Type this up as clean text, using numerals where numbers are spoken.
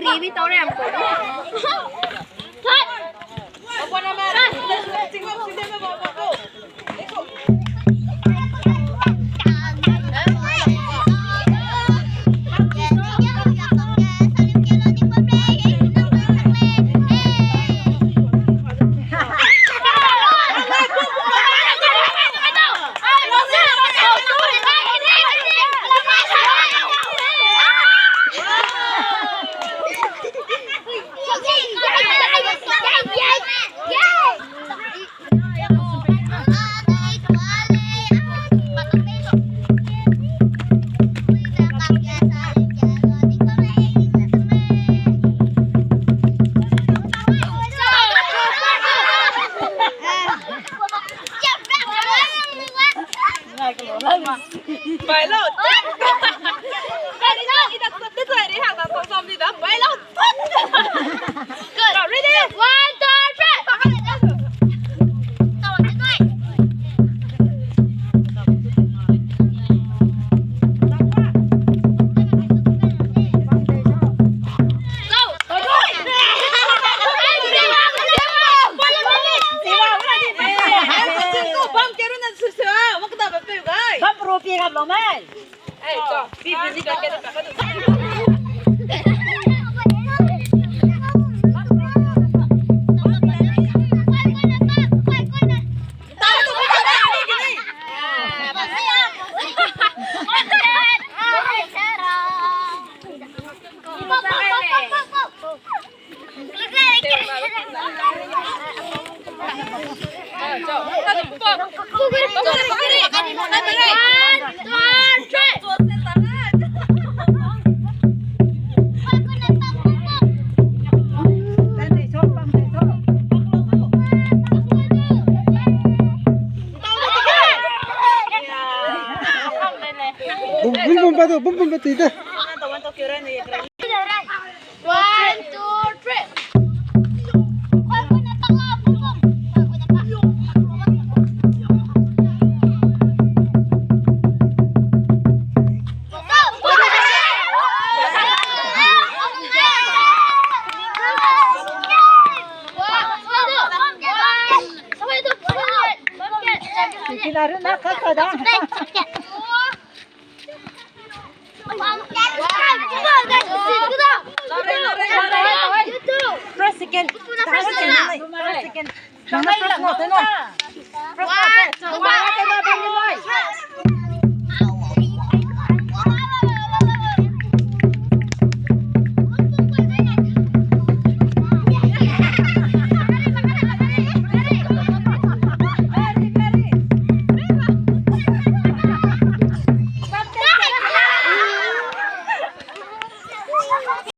gravy tao này làm cổ đi. Thôi. Opo naman. Bảy lốt. Đây rồi đi hàng là xong xong đi đó. Bảy lốt. Good. Ready? 1, 2, 3. Bum bum itu. 1, 2, 3. Kinarin na kakada. Press again. Press again. Press again.